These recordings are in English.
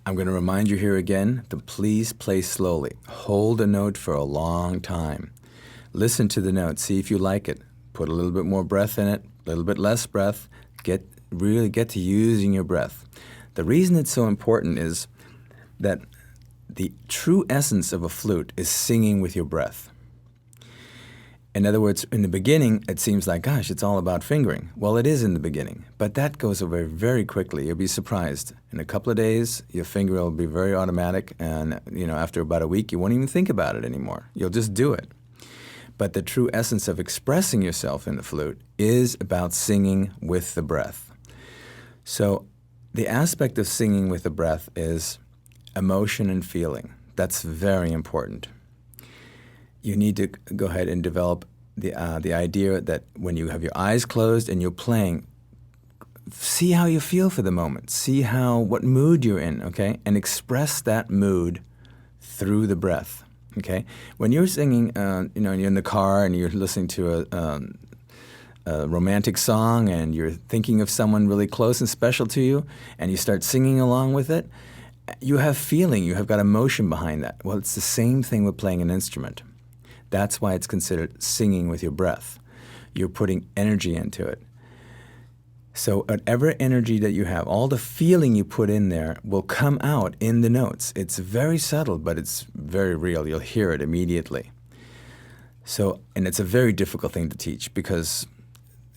I'm going to remind you here again to please play slowly. Hold a note for a long time. Listen to the note. See if you like it. Put a little bit more breath in it, a little bit less breath. Really get to using your breath. The reason it's so important is that the true essence of a flute is singing with your breath. In other words, in the beginning, it seems like, gosh, it's all about fingering. Well, it is in the beginning, but that goes away very quickly. You'll be surprised. In a couple of days, your finger will be very automatic, and after about a week, you won't even think about it anymore. You'll just do it. But the true essence of expressing yourself in the flute is about singing with the breath. So the aspect of singing with the breath is emotion and feeling. That's very important. You need to go ahead and develop the idea that when you have your eyes closed and you're playing, see how you feel for the moment. See what mood you're in, okay? And express that mood through the breath, okay? When you're singing, and you're in the car and you're listening to a romantic song and you're thinking of someone really close and special to you and you start singing along with it, you have feeling, you have got emotion behind that. Well, it's the same thing with playing an instrument. That's why it's considered singing with your breath. You're putting energy into it. So whatever energy that you have, all the feeling you put in there will come out in the notes. It's very subtle, but it's very real. You'll hear it immediately. And it's a very difficult thing to teach because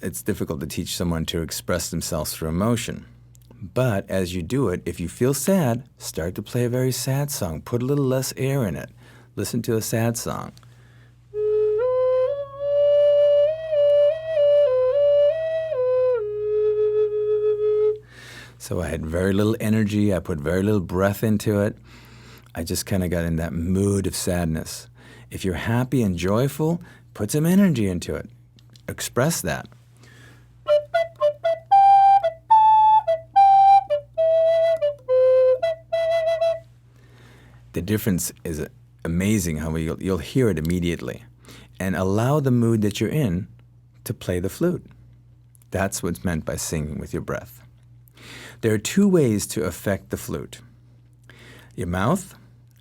it's difficult to teach someone to express themselves through emotion. But as you do it, if you feel sad, start to play a very sad song. Put a little less air in it. Listen to a sad song. So I had very little energy. I put very little breath into it. I just kind of got in that mood of sadness. If you're happy and joyful, put some energy into it. Express that. The difference is amazing how you'll hear it immediately. And allow the mood that you're in to play the flute. That's what's meant by singing with your breath. There are two ways to affect the flute. Your mouth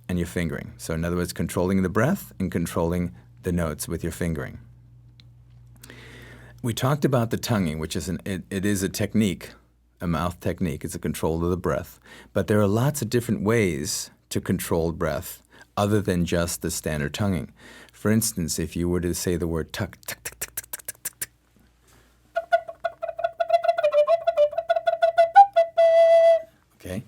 and your fingering. So in other words, controlling the breath and controlling the notes with your fingering. We talked about the tonguing, which is it is a technique, a mouth technique. It's a control of the breath. But there are lots of different ways to control breath other than just the standard tonguing. For instance, if you were to say the word tuck, tuck, tuck, tuck, tuck, tuck, tuck, tuck, tuck. Okay,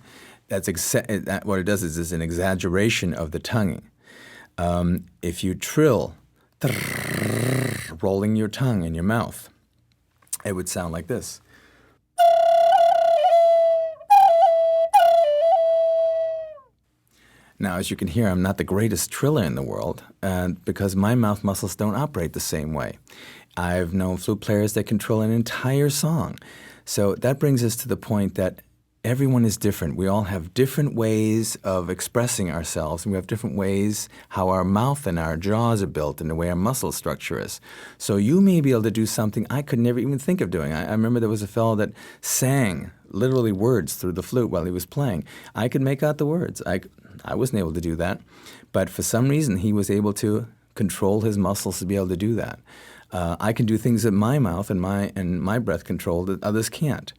what it does is it's an exaggeration of the tonguing. If you trill, rolling your tongue in your mouth, it would sound like this. Now, as you can hear, I'm not the greatest triller in the world, because my mouth muscles don't operate the same way. I've known flute players that can trill an entire song. So that brings us to the point that everyone is different. We all have different ways of expressing ourselves, and we have different ways how our mouth and our jaws are built and the way our muscle structure is. So you may be able to do something I could never even think of doing. I remember there was a fellow that sang literally words through the flute while he was playing. I could make out the words. I wasn't able to do that. But for some reason, he was able to control his muscles to be able to do that. I can do things with my mouth and my breath control that others can't.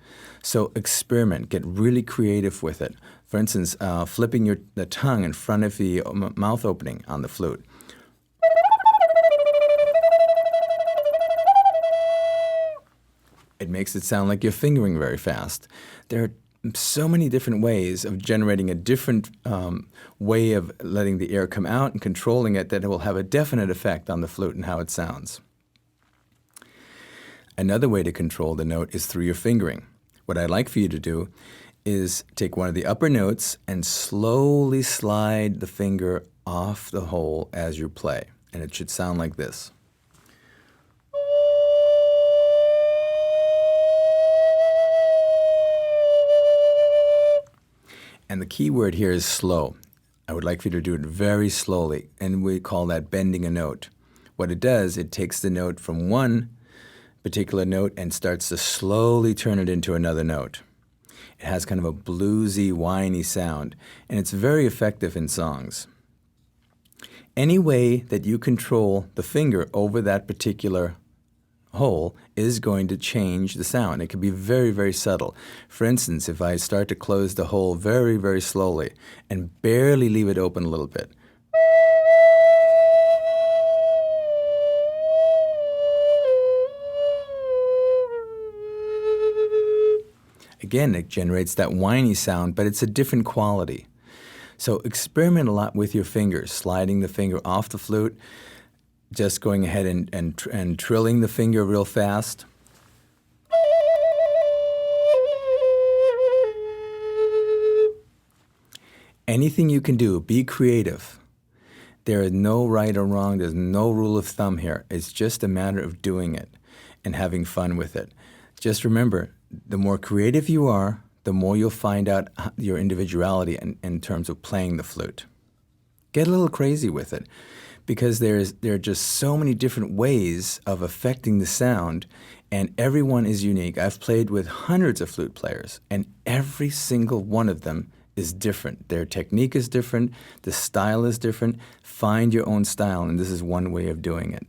So experiment. Get really creative with it. For instance, flipping the tongue in front of the mouth opening on the flute. It makes it sound like you're fingering very fast. There are so many different ways of generating a different way of letting the air come out and controlling it that it will have a definite effect on the flute and how it sounds. Another way to control the note is through your fingering. What I'd like for you to do is take one of the upper notes and slowly slide the finger off the hole as you play. And it should sound like this. And the key word here is slow. I would like for you to do it very slowly, and we call that bending a note. What it does, it takes the note from one particular note and starts to slowly turn it into another note. It has kind of a bluesy, whiny sound, and it's very effective in songs. Any way that you control the finger over that particular hole is going to change the sound. It can be very, very subtle. For instance, if I start to close the hole very, very slowly and barely leave it open a little bit, again, it generates that whiny sound, but it's a different quality. So experiment a lot with your fingers, sliding the finger off the flute, just going ahead and trilling the finger real fast. Anything you can do, be creative. There is no right or wrong. There's no rule of thumb here. It's just a matter of doing it and having fun with it. Just remember, the more creative you are, the more you'll find out your individuality in terms of playing the flute. Get a little crazy with it, because there are just so many different ways of affecting the sound, and everyone is unique. I've played with hundreds of flute players, and every single one of them is different. Their technique is different. The style is different. Find your own style, and this is one way of doing it.